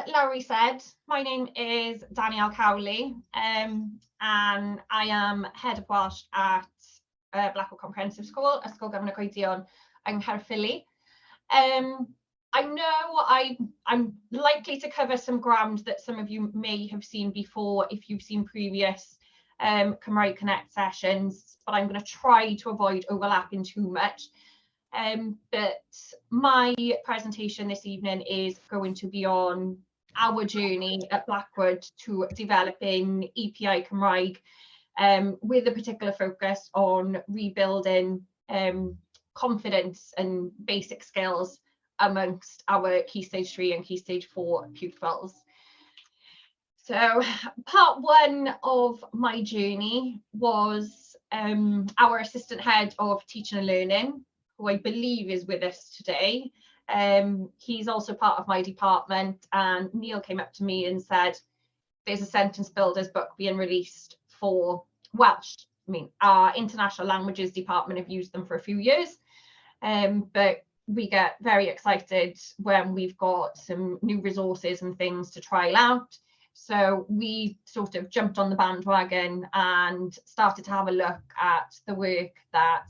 Lowry said, my name is Danielle Cowley, and I am Head of Welsh at Blackwell Comprehensive School, Ysgol Gyfnod Coedion yng Nghaerffili. I know I'm likely to cover some ground that some of you may have seen before if you've seen previous Cymraeg Connect sessions, but I'm going to try to avoid overlapping too much. But my presentation this evening is going to be on our journey at Blackwood to developing EPI Cymraeg, with a particular focus on rebuilding confidence and basic skills amongst our Key Stage 3 and Key Stage 4 pupils. So part one of my journey was our Assistant Head of Teaching and Learning, who I believe is with us today. He's also part of my department, and Neil came up to me and said, there's a sentence builders book being released for Welsh. I mean, our international languages department have used them for a few years, but we get very excited when we've got some new resources and things to trial out. So we sort of jumped on the bandwagon and started to have a look at the work that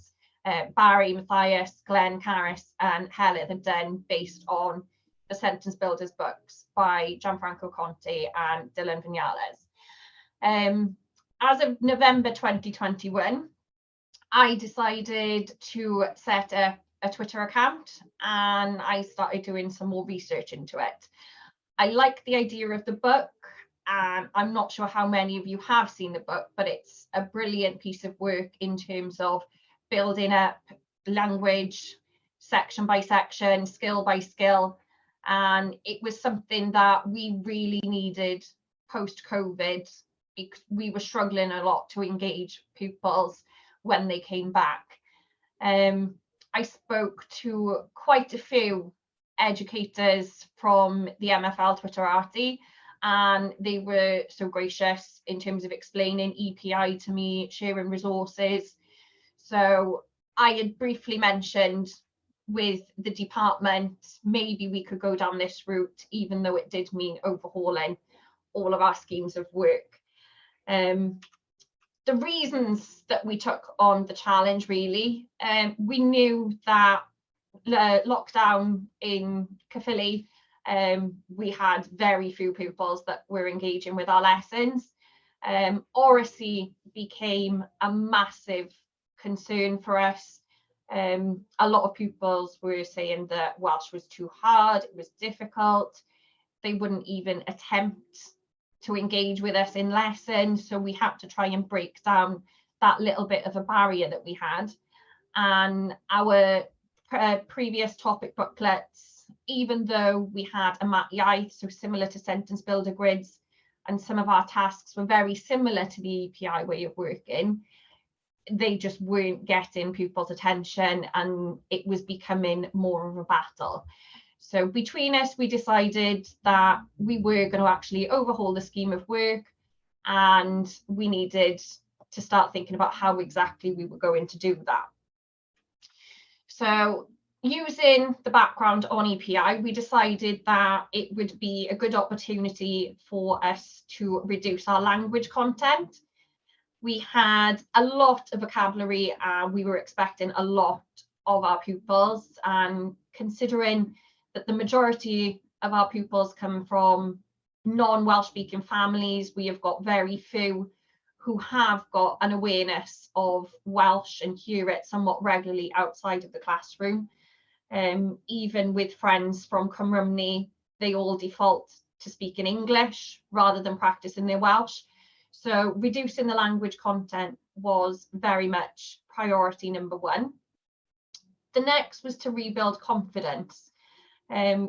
Barry, Matthias, Glenn, Caris and Helen had done based on the sentence builders books by Gianfranco Conte and Dylan Viñales. As of November 2021, I decided to set up a Twitter account and I started doing some more research into it. I like the idea of the book, and I'm not sure how many of you have seen the book, but it's a brilliant piece of work in terms of building up language section by section, skill by skill, and it was something that we really needed post-COVID because we were struggling a lot to engage pupils when they came back. I spoke to quite a few educators from the MFL Twitterati, and they were so gracious in terms of explaining EPI to me, sharing resources. So I had briefly mentioned with the department, maybe we could go down this route, even though it did mean overhauling all of our schemes of work. The reasons that we took on the challenge, really, we knew that lockdown in Caerphilly, we had very few pupils that were engaging with our lessons. Oracy became a massive concern for us. A lot of pupils were saying that Welsh was too hard, it was difficult. They wouldn't even attempt to engage with us in lessons, so we had to try and break down that little bit of a barrier that we had. And our previous topic booklets, even though we had a mat iaith, so similar to sentence builder grids, and some of our tasks were very similar to the EPI way of working, they just weren't getting pupils' attention and it was becoming more of a battle. So between us, we decided that we were going to actually overhaul the scheme of work, and we needed to start thinking about how exactly we were going to do that. So using the background on EPI, we decided that it would be a good opportunity for us to reduce our language content. We had a lot of vocabulary and we were expecting a lot of our pupils, and considering that the majority of our pupils come from non-Welsh speaking families, we have got very few who have got an awareness of Welsh and hear it somewhat regularly outside of the classroom. Even with friends from Cymru, they all default to speaking English rather than practicing their Welsh. So reducing the language content was very much priority number one. The next was to rebuild confidence.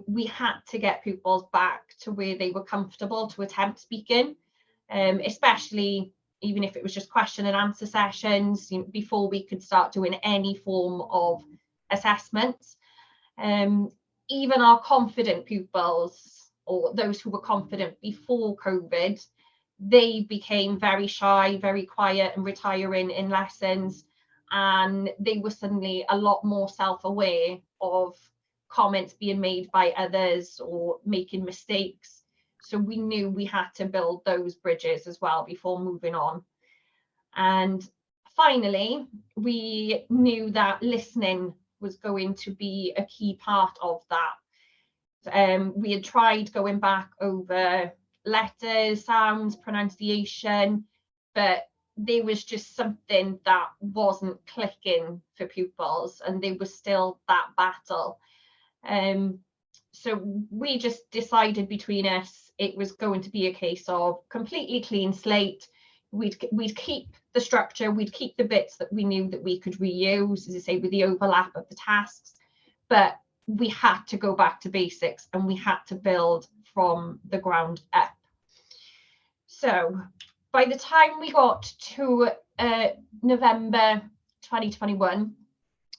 We had to get pupils back to where they were comfortable to attempt speaking, especially even if it was just question and answer sessions, before we could start doing any form of assessments. Even our confident pupils, or those who were confident before COVID, they became very shy, very quiet and retiring in lessons, and they were suddenly a lot more self-aware of comments being made by others or making mistakes. So we knew we had to build those bridges as well before moving on. And finally, we knew that listening was going to be a key part of that. We had tried going back over letters, sounds, pronunciation, but there was just something that wasn't clicking for pupils, and there was still that battle. So we just decided between us it was going to be a case of completely clean slate. We'd keep the structure, we'd keep the bits that we knew that we could reuse, as I say, with the overlap of the tasks, but we had to go back to basics and we had to build from the ground up. So by the time we got to November 2021,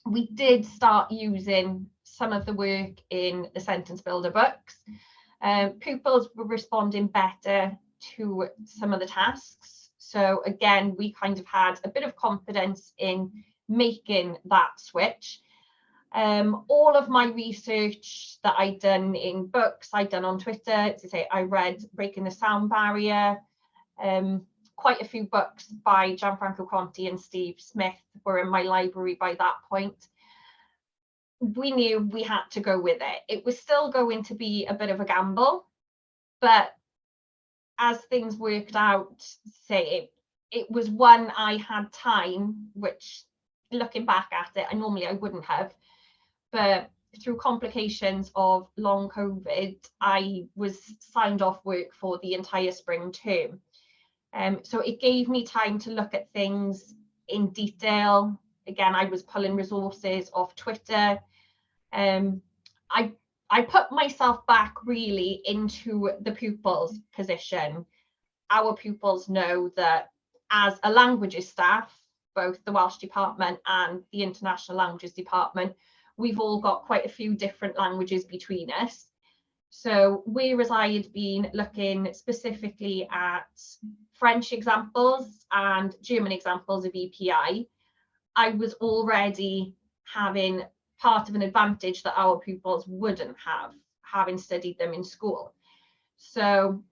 we did start using some of the work in the sentence builder books. Pupils were responding better to some of the tasks. So again, we kind of had a bit of confidence in making that switch. All of my research that I'd done in books, I'd done on Twitter, to say I read Breaking the Sound Barrier. Quite a few books by Gianfranco Conti and Steve Smith were in my library by that point. We knew we had to go with it. It was still going to be a bit of a gamble, but as things worked out, say it was one I had time, which looking back at it, I wouldn't have, but through complications of long COVID, I was signed off work for the entire spring term. So it gave me time to look at things in detail. Again, I was pulling resources off Twitter. I put myself back really into the pupils' position. Our pupils know that as a languages staff, both the Welsh department and the International Languages department, we've all got quite a few different languages between us. So whereas I had been looking specifically at French examples and German examples of EPI, I was already having part of an advantage that our pupils wouldn't have, having studied them in school. So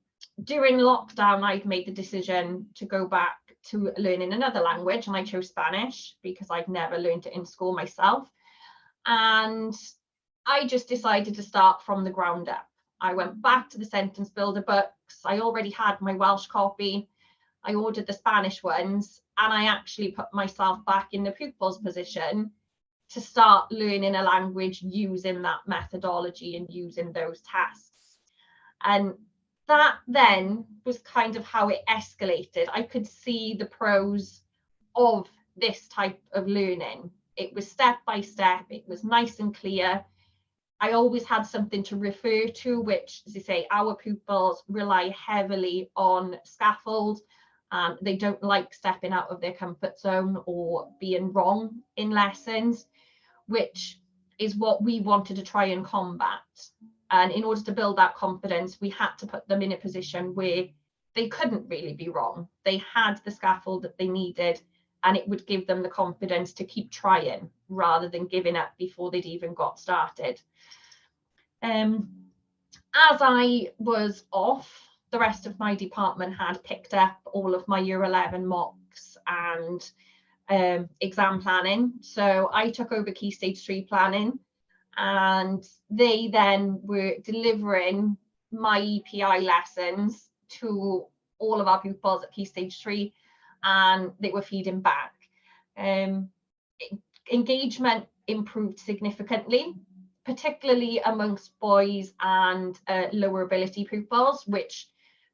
during lockdown, I'd made the decision to go back to learning another language, and I chose Spanish because I'd never learned it in school myself. And I just decided to start from the ground up. I went back to the sentence builder books. I already had my Welsh copy. I ordered the Spanish ones, and I actually put myself back in the pupil's position to start learning a language using that methodology and using those tasks. And that then was kind of how it escalated. I could see the pros of this type of learning. It was step by step, it was nice and clear. I always had something to refer to, which, as I say, our pupils rely heavily on scaffold. They don't like stepping out of their comfort zone or being wrong in lessons, which is what we wanted to try and combat. And in order to build that confidence, we had to put them in a position where they couldn't really be wrong. They had the scaffold that they needed, and it would give them the confidence to keep trying rather than giving up before they'd even got started. As I was off, the rest of my department had picked up all of my Year 11 mocks and exam planning. So I took over Key Stage 3 planning, and they then were delivering my EPI lessons to all of our pupils at Key Stage 3, and they were feeding back. Engagement improved significantly, particularly amongst boys and lower ability pupils, which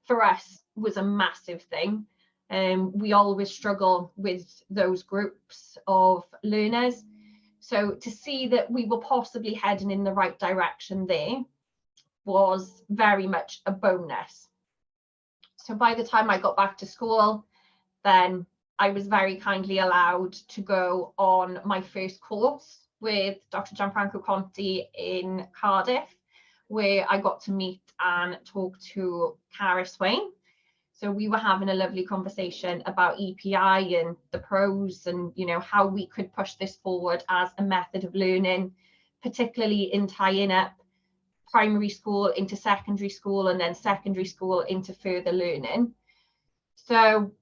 for us was a massive thing. We always struggle with those groups of learners. So to see that we were possibly heading in the right direction there was very much a bonus. So by the time I got back to school, then I was very kindly allowed to go on my first course with Dr. Gianfranco Conti in Cardiff, where I got to meet and talk to Cara Swain. So we were having a lovely conversation about EPI and the pros and, you know, how we could push this forward as a method of learning particularly in tying up primary school into secondary school and then secondary school into further learning. So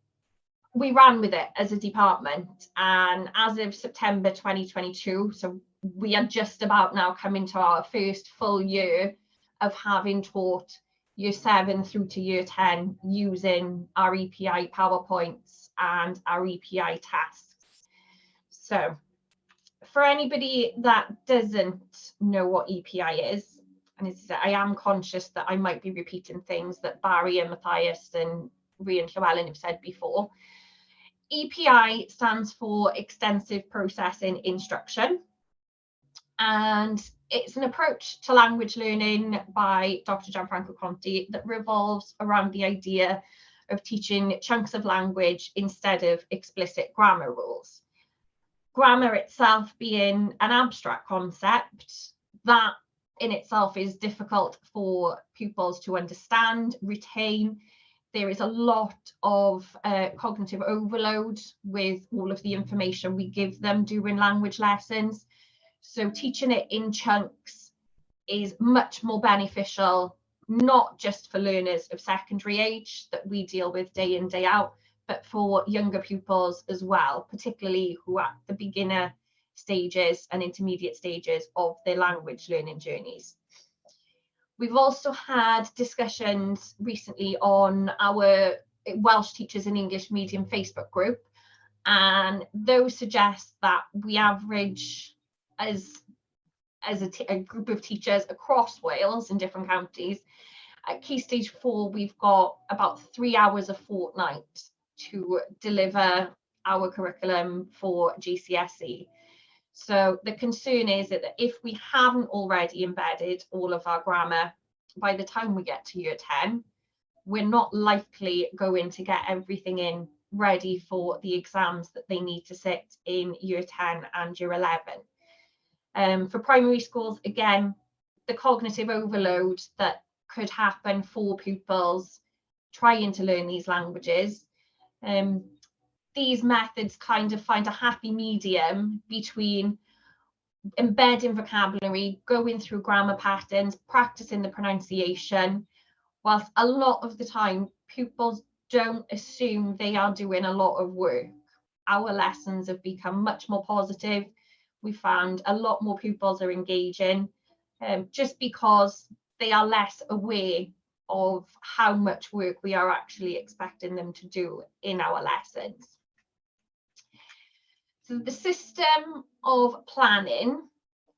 we ran with it as a department, and as of September 2022, so we are just about now coming to our first full year of having taught year 7 through to year 10 using our EPI PowerPoints and our EPI tasks. So for anybody that doesn't know what EPI is, and as I said, I am conscious that I might be repeating things that Barry and Matthias and Rhea and Llewellyn have said before. EPI stands for Extensive Processing Instruction, and it's an approach to language learning by Dr. Gianfranco Conti that revolves around the idea of teaching chunks of language instead of explicit grammar rules. Grammar itself being an abstract concept that in itself is difficult for pupils to understand, retain. There is a lot of cognitive overload with all of the information we give them during language lessons. So teaching it in chunks is much more beneficial, not just for learners of secondary age that we deal with day in, day out, but for younger pupils as well, particularly who are at the beginner stages and intermediate stages of their language learning journeys. We've also had discussions recently on our Welsh Teachers in English Medium Facebook group, and those suggest that we average as a group of teachers across Wales in different counties. At Key Stage 4, we've got about 3 hours a fortnight to deliver our curriculum for GCSE. So the concern is that if we haven't already embedded all of our grammar by the time we get to year 10, we're not likely going to get everything in ready for the exams that they need to sit in year 10 and year 11. For primary schools, again, the cognitive overload that could happen for pupils trying to learn these languages, these methods kind of find a happy medium between embedding vocabulary, going through grammar patterns, practicing the pronunciation, whilst a lot of the time pupils don't assume they are doing a lot of work. Our lessons have become much more positive. We found a lot more pupils are engaging just because they are less aware of how much work we are actually expecting them to do in our lessons. So the system of planning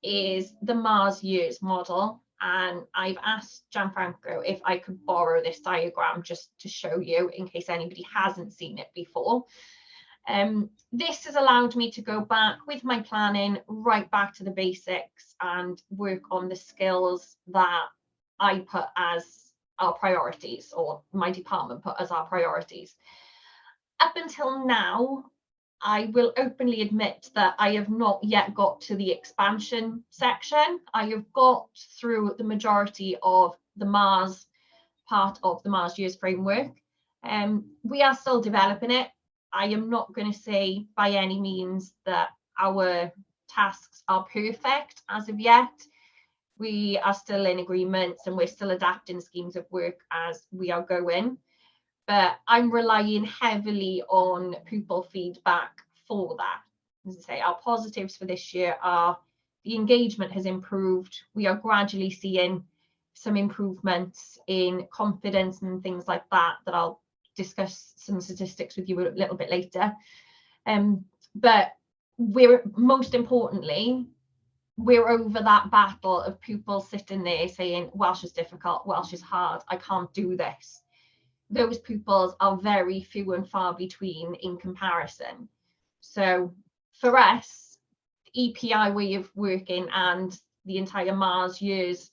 is the Mars Years model, and I've asked Gianfranco if I could borrow this diagram just to show you in case anybody hasn't seen it before. This has allowed me to go back with my planning right back to the basics and work on the skills that I put as our priorities, or my department put as our priorities. Up until now, I will openly admit that I have not yet got to the expansion section. I have got through the majority of the Mars part of the Mars Years framework. We are still developing it. I am not going to say by any means that our tasks are perfect as of yet. We are still in agreements and we're still adapting schemes of work as we are going. But I'm relying heavily on pupil feedback for that. As I say, our positives for this year are the engagement has improved. We are gradually seeing some improvements in confidence and things like that I'll discuss some statistics with you a little bit later. But we're most importantly, we're over that battle of pupils sitting there saying, Welsh is difficult, Welsh is hard, I can't do this. Those pupils are very few and far between in comparison. So for us, the EPI way of working and the entire Mars Years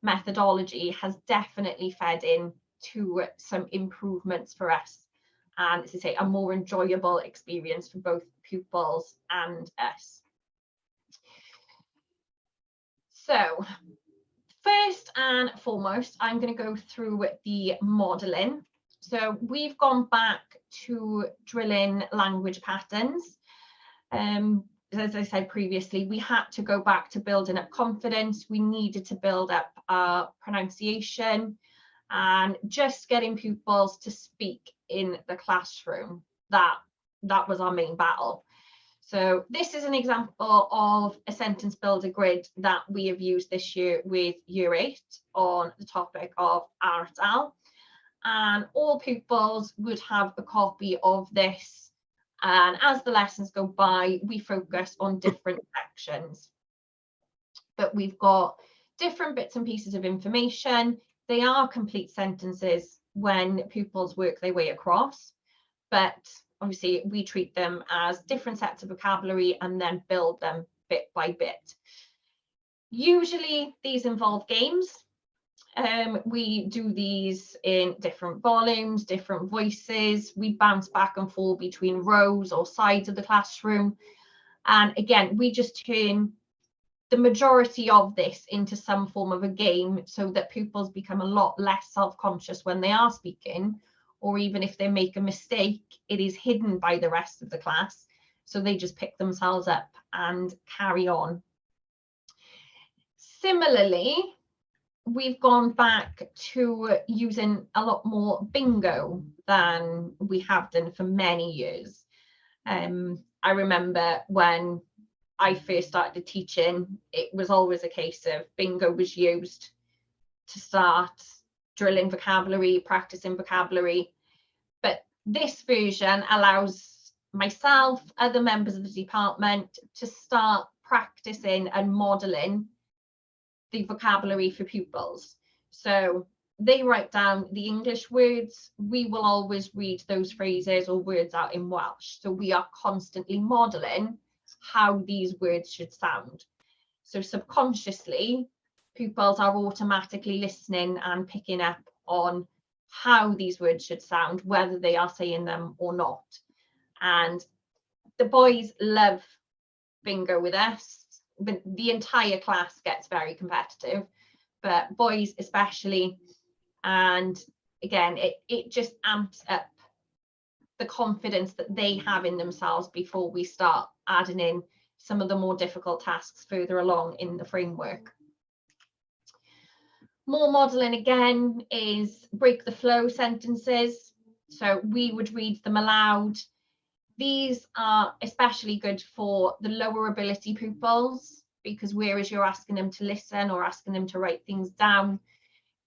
methodology has definitely fed in to some improvements for us, and as I say, a more enjoyable experience for both pupils and us. So first and foremost, I'm going to go through the modelling. So we've gone back to drilling language patterns. as I said previously, we had to go back to building up confidence. We needed to build up our pronunciation and just getting pupils to speak in the classroom. That was our main battle. So this is an example of a sentence builder grid that we have used this year with Year 8 on the topic of ardal. And all pupils would have a copy of this. And as the lessons go by, we focus on different sections. But we've got different bits and pieces of information. They are complete sentences when pupils work their way across, but obviously we treat them as different sets of vocabulary and then build them bit by bit. Usually these involve games. We do these in different volumes, different voices. We bounce back and forth between rows or sides of the classroom. And again, we just turn the majority of this into some form of a game so that pupils become a lot less self-conscious when they are speaking, or even if they make a mistake, it is hidden by the rest of the class. So they just pick themselves up and carry on. Similarly, we've gone back to using a lot more bingo than we have done for many years. I remember when I first started teaching, it was always a case of bingo was used to start drilling vocabulary, practicing vocabulary. But this version allows myself, other members of the department, to start practicing and modelling the vocabulary for pupils. So they write down the English words. We will always read those phrases or words out in Welsh. So we are constantly modelling how these words should sound. So subconsciously, pupils are automatically listening and picking up on how these words should sound, whether they are saying them or not. And the boys love bingo with us. The entire class gets very competitive, but boys especially. And again, it just amps up the confidence that they have in themselves before we start adding in some of the more difficult tasks further along in the framework. More modelling again is break the flow sentences. So we would read them aloud. These are especially good for the lower ability pupils, because whereas you're asking them to listen or asking them to write things down,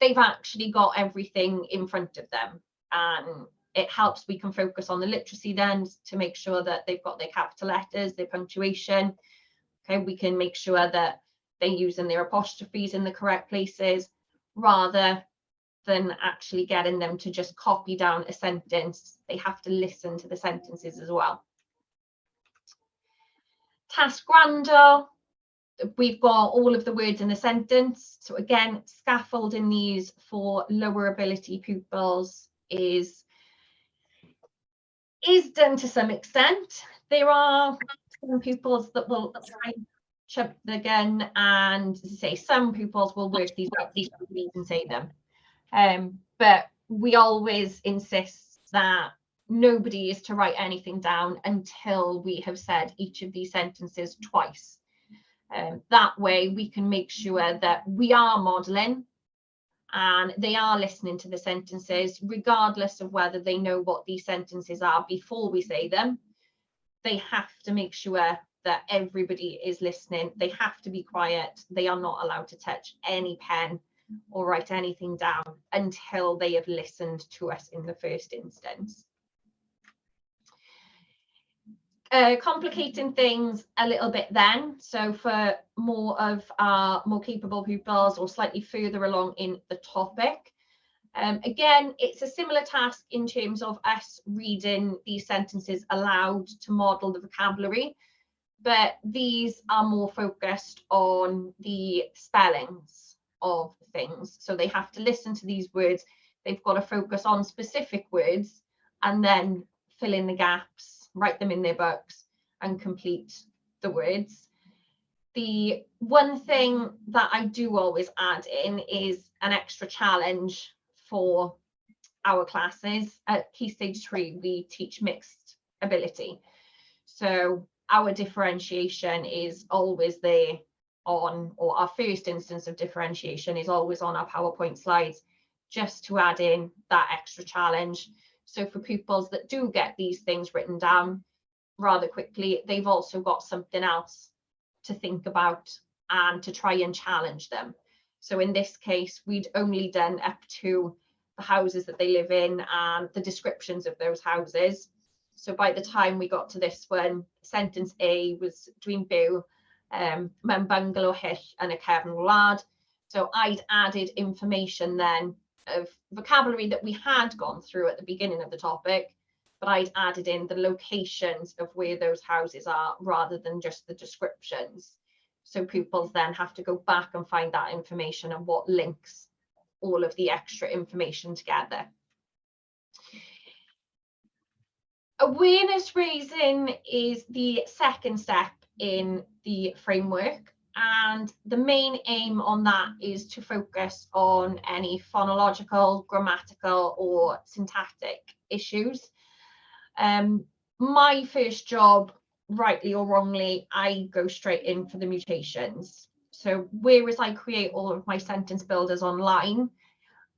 they've actually got everything in front of them. And it helps, we can focus on the literacy then to make sure that they've got their capital letters, their punctuation. Okay, we can make sure that they're using their apostrophes in the correct places, rather than actually getting them to just copy down a sentence. They have to listen to the sentences as well. Task Grandel, we've got all of the words in the sentence. So again, scaffolding these for lower ability pupils is done to some extent. There are some pupils that will try and jump the gun, and say some pupils will work these out and say them. But we always insist that nobody is to write anything down until we have said each of these sentences twice. That way we can make sure that we are modelling and they are listening to the sentences, regardless of whether they know what these sentences are before we say them. They have to make sure that everybody is listening. They have to be quiet. They are not allowed to touch any pen or write anything down until they have listened to us in the first instance. Complicating things a little bit then. So for more of our more capable pupils or slightly further along in the topic, again, it's a similar task in terms of us reading these sentences aloud to model the vocabulary, but these are more focused on the spellings of things. So they have to listen to these words. They've got to focus on specific words and then fill in the gaps, write them in their books and complete the words. The one thing that I do always add in is an extra challenge for our classes. At Key Stage 3, we teach mixed ability. So our differentiation is always there on, or our first instance of differentiation is always on our PowerPoint slides, just to add in that extra challenge. So for pupils that do get these things written down rather quickly, they've also got something else to think about and to try and challenge them. So in this case, we'd only done up to the houses that they live in and the descriptions of those houses. So by the time we got to this one, sentence A was dwi'n byw mewn bungalow hyll yn y cefn wlad. So I'd added information then of vocabulary that we had gone through at the beginning of the topic, but I'd added in the locations of where those houses are rather than just the descriptions. So pupils then have to go back and find that information and what links all of the extra information together. Awareness raising is the second step in the framework, and the main aim on that is to focus on any phonological, grammatical or syntactic issues. My first job, rightly or wrongly, I go straight in for the mutations. So whereas I create all of my sentence builders online,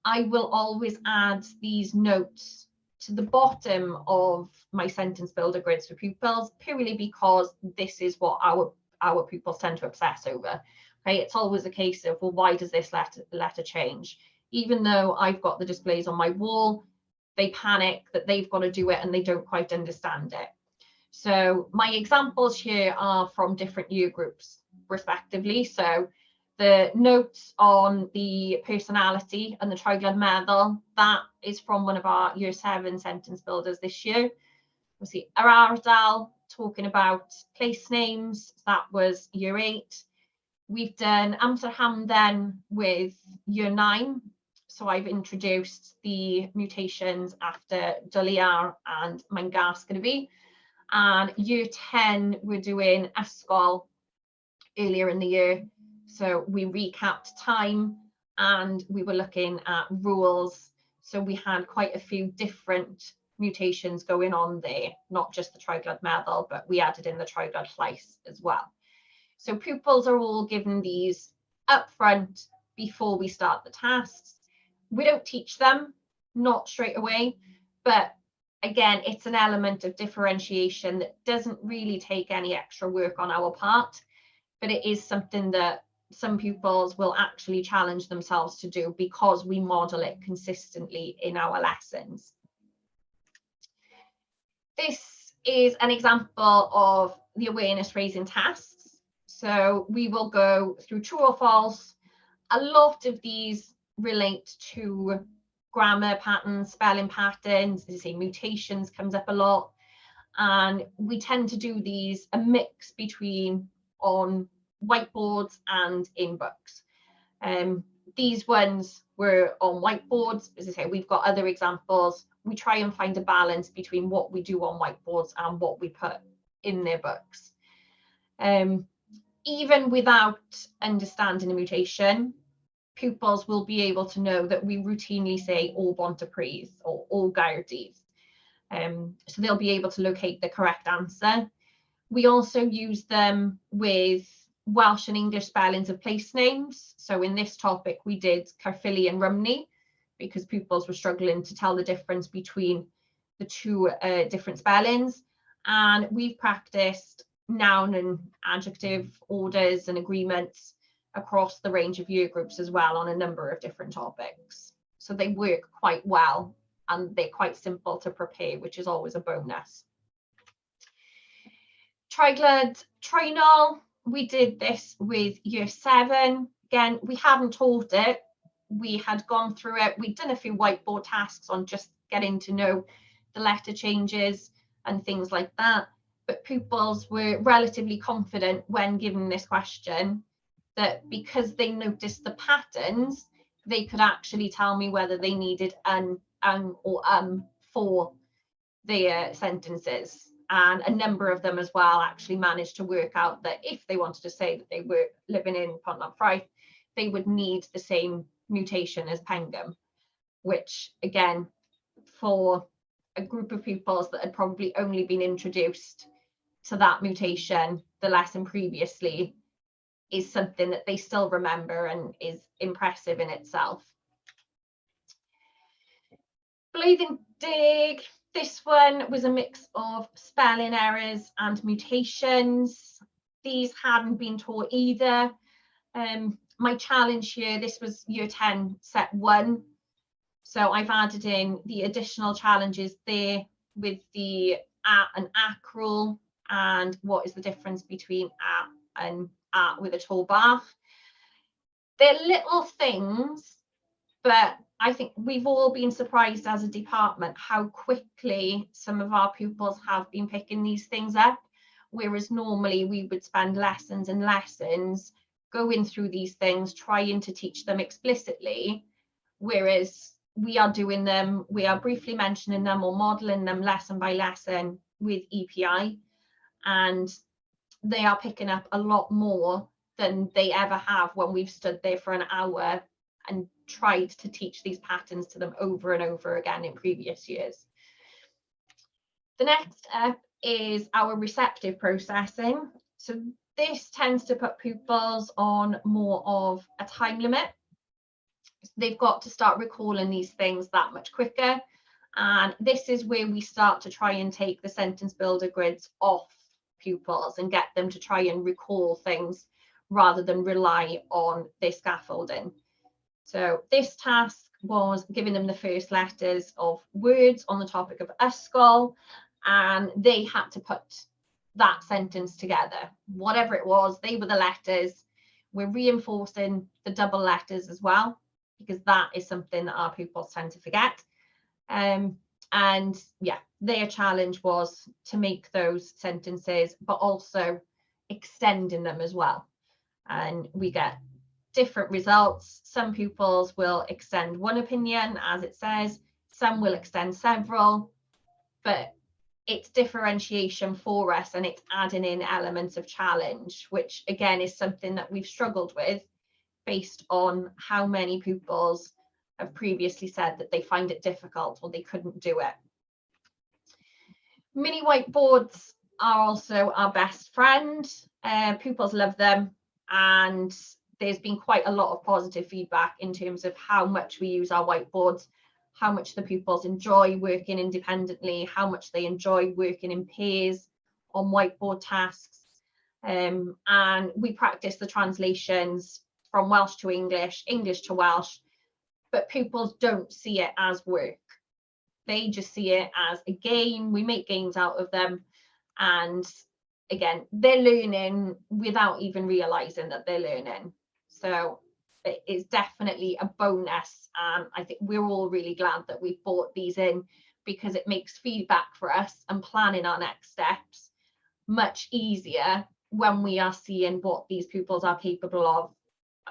I will always add these notes to the bottom of my sentence builder grids for pupils, purely because this is what our pupils tend to obsess over. Okay, it's always a case of, well, why does this letter change? Even though I've got the displays on my wall, they panic that they've got to do it and they don't quite understand it. So my examples here are from different year groups respectively. So the notes on the personality and the treiglad meddwl, that is from one of our year 7 sentence builders this year. We'll see yr ardal, talking about place names, that was year 8. We've done amser hamden with year 9. So I've introduced the mutations after Doliar and mae'n gas gyda fi. And year 10, we're doing ysgol earlier in the year. So we recapped time and we were looking at rules. So we had quite a few different mutations going on there, not just the treiglad meddwl, but we added in the treiglad llais as well. So pupils are all given these up front before we start the tasks. We don't teach them, not straight away, but again, it's an element of differentiation that doesn't really take any extra work on our part, but it is something that some pupils will actually challenge themselves to do because we model it consistently in our lessons. This is an example of the awareness raising tasks. So we will go through true or false. A lot of these relate to grammar patterns, spelling patterns, as I say, mutations comes up a lot. And we tend to do these a mix between on whiteboards and in books. These ones were on whiteboards. As I say, we've got other examples. We try and find a balance between what we do on whiteboards and what we put in their books. Even without understanding a mutation, pupils will be able to know that we routinely say all Bontypridd or all Gaerdydd. So they'll be able to locate the correct answer. We also use them with Welsh and English spellings of place names. So in this topic, we did Caerphilly and Rhymney because pupils were struggling to tell the difference between the two different spellings. And we've practiced noun and adjective orders and agreements across the range of year groups as well on a number of different topics. So they work quite well and they're quite simple to prepare, which is always a bonus. Treiglad Treinol, we did this with year 7. Again, we hadn't taught it. We had gone through it. We'd done a few whiteboard tasks on just getting to know the letter changes and things like that. But pupils were relatively confident when given this question that because they noticed the patterns, they could actually tell me whether they needed an or for their sentences. And a number of them as well actually managed to work out that if they wanted to say that they were living in Pont-Ffraith, they would need the same mutation as Pengam, which again, for a group of pupils that had probably only been introduced to that mutation, the lesson previously, is something that they still remember and is impressive in itself. Blwyddyn Deg, this one was a mix of spelling errors and mutations. These hadn't been taught either. My challenge here, this was year 10, set 1. So I've added in the additional challenges there with the and ac rule, and what is the difference between and with a tall bar. They're little things, but I think we've all been surprised as a department how quickly some of our pupils have been picking these things up, whereas normally we would spend lessons and lessons going through these things, trying to teach them explicitly, whereas we are doing them, we are briefly mentioning them or modelling them lesson by lesson with EPI, and they are picking up a lot more than they ever have when we've stood there for an hour and tried to teach these patterns to them over and over again in previous years. The next step is our receptive processing. So this tends to put pupils on more of a time limit. They've got to start recalling these things that much quicker. And this is where we start to try and take the sentence builder grids off pupils and get them to try and recall things rather than rely on their scaffolding. So this task was giving them the first letters of words on the topic of ysgol, and they had to put that sentence together. Whatever it was, they were the letters. We're reinforcing the double letters as well, because that is something that our pupils tend to forget. And yeah, their challenge was to make those sentences, but also extending them as well. And we get different results. Some pupils will extend one opinion, as it says, some will extend several, but it's differentiation for us, and it's adding in elements of challenge, which again is something that we've struggled with based on how many pupils have previously said that they find it difficult or they couldn't do it. Mini whiteboards are also our best friend. Pupils love them, and there's been quite a lot of positive feedback in terms of how much we use our whiteboards, how much the pupils enjoy working independently, how much they enjoy working in pairs on whiteboard tasks. And we practice the translations from Welsh to English, English to Welsh, but pupils don't see it as work. They just see it as a game. We make games out of them. And again, they're learning without even realizing that they're learning. So it is definitely a bonus. And I think we're all really glad that we've brought these in, because it makes feedback for us and planning our next steps much easier when we are seeing what these pupils are capable of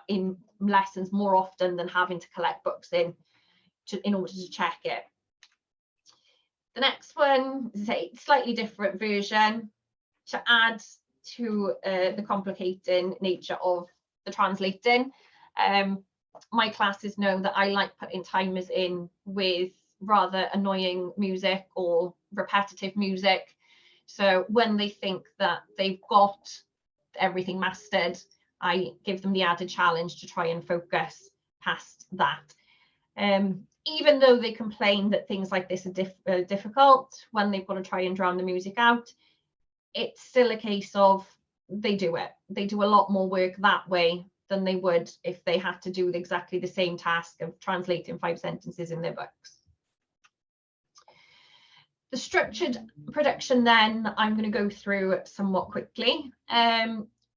in lessons more often than having to collect books in order to check it. The next one is a slightly different version to add to the complicating nature of the translating. My classes know that I like putting timers in with rather annoying music or repetitive music. So when they think that they've got everything mastered, I give them the added challenge to try and focus past that. Even though they complain that things like this are difficult when they've got to try and drown the music out, it's still a case of they do it. They do a lot more work that way than they would if they had to do exactly the same task of translating 5 sentences in their books. The structured production then I'm going to go through somewhat quickly.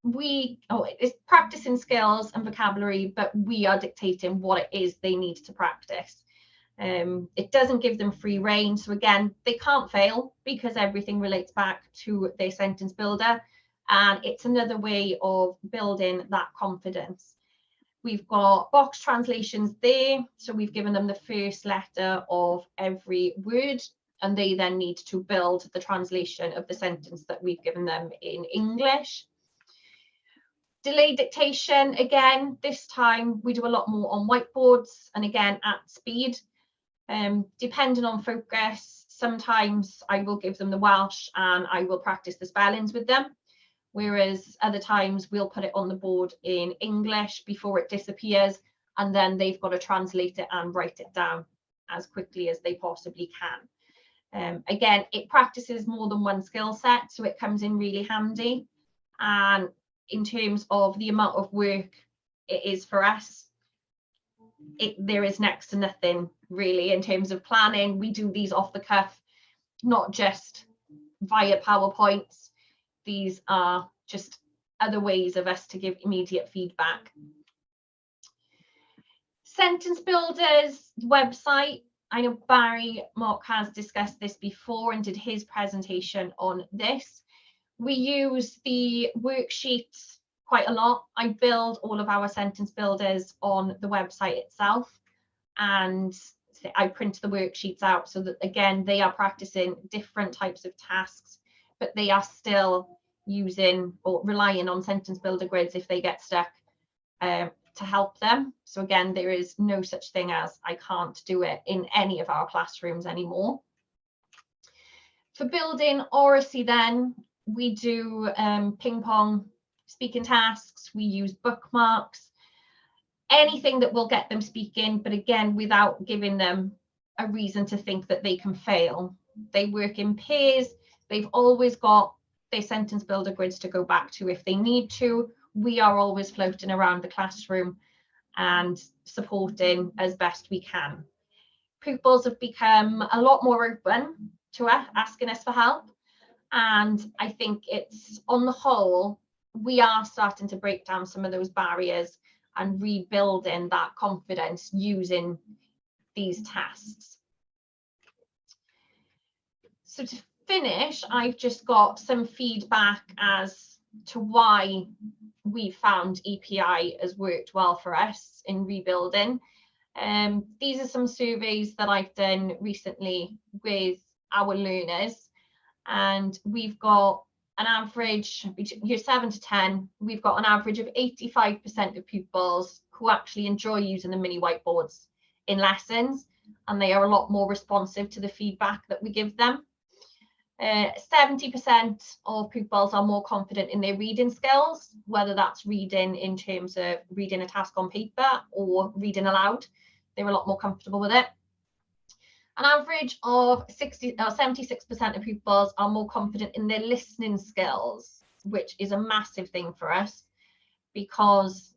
It's practicing skills and vocabulary, but we are dictating what it is they need to practice. It doesn't give them free rein. So again, they can't fail because everything relates back to their sentence builder. And it's another way of building that confidence. We've got box translations there. So we've given them the first letter of every word, and they then need to build the translation of the sentence that we've given them in English. Delayed dictation, again, this time we do a lot more on whiteboards and again at speed. Depending on focus, sometimes I will give them the Welsh and I will practice the spellings with them, whereas other times we'll put it on the board in English before it disappears, and then they've got to translate it and write it down as quickly as they possibly can. Again, it practices more than one skill set, so it comes in really handy. And in terms of the amount of work it is for us, there is next to nothing really in terms of planning. We do these off the cuff, not just via PowerPoints. These are just other ways of us to give immediate feedback. Sentence Builders website. I know Barry Mock has discussed this before and did his presentation on this. We use the worksheets quite a lot. I build all of our sentence builders on the website itself, and I print the worksheets out so that, again, they are practicing different types of tasks, but they are still using or relying on sentence builder grids if they get stuck, to help them. So again, there is no such thing as I can't do it in any of our classrooms anymore. For building oracy then, we do ping pong speaking tasks, we use bookmarks, anything that will get them speaking, but again, without giving them a reason to think that they can fail. They work in pairs, they've always got their sentence builder grids to go back to if they need to. We are always floating around the classroom and supporting as best we can. Pupils have become a lot more open to us, asking us for help. And I think it's, on the whole, we are starting to break down some of those barriers and rebuilding that confidence using these tasks. So to finish, I've just got some feedback as to why we found EPI has worked well for us in rebuilding. These are some surveys that I've done recently with our learners, and we've got an average, year 7 to 10, we've got an average of 85% of pupils who actually enjoy using the mini whiteboards in lessons, and they are a lot more responsive to the feedback that we give them. 70% of pupils are more confident in their reading skills, whether that's reading in terms of reading a task on paper or reading aloud. They're a lot more comfortable with it. An average of 76% of pupils are more confident in their listening skills, which is a massive thing for us, because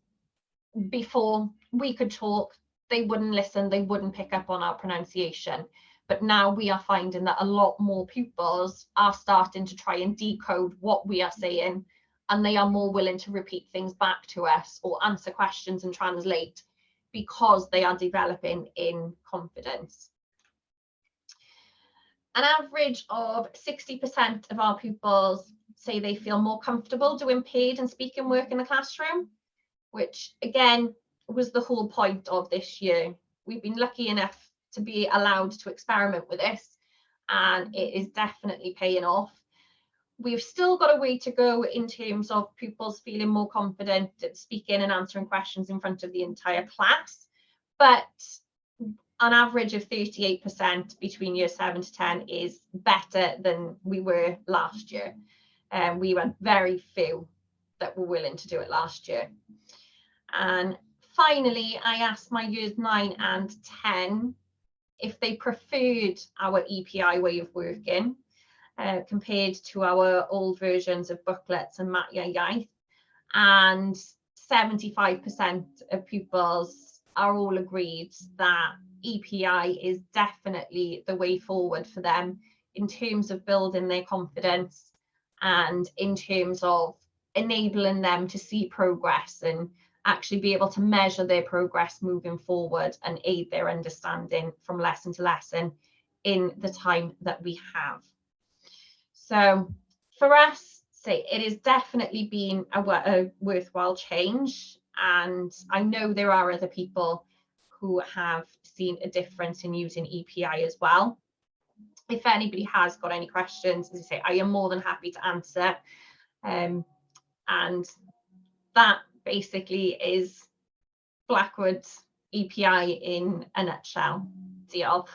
before we could talk, they wouldn't listen, they wouldn't pick up on our pronunciation. But now we are finding that a lot more pupils are starting to try and decode what we are saying, and they are more willing to repeat things back to us or answer questions and translate, because they are developing in confidence. An average of 60% of our pupils say they feel more comfortable doing paid and speaking work in the classroom, which again was the whole point of this year. We've been lucky enough to be allowed to experiment with this, and it is definitely paying off. We've still got a way to go in terms of pupils feeling more confident at speaking and answering questions in front of the entire class, but an average of 38% between year 7 to 10 is better than we were last year. We had very few that were willing to do it last year. And finally, I asked my years 9 and 10 if they preferred our EPI way of working compared to our old versions of booklets and Matia Iaith. And 75% of pupils are all agreed that EPI is definitely the way forward for them in terms of building their confidence and in terms of enabling them to see progress and actually be able to measure their progress moving forward and aid their understanding from lesson to lesson in the time that we have. So for us, it has definitely been a worthwhile change, and I know there are other people who have seen a difference in using EPI as well. If anybody has got any questions, as I say, I am more than happy to answer. And that basically is Blackwood's EPI in a nutshell. Diolch.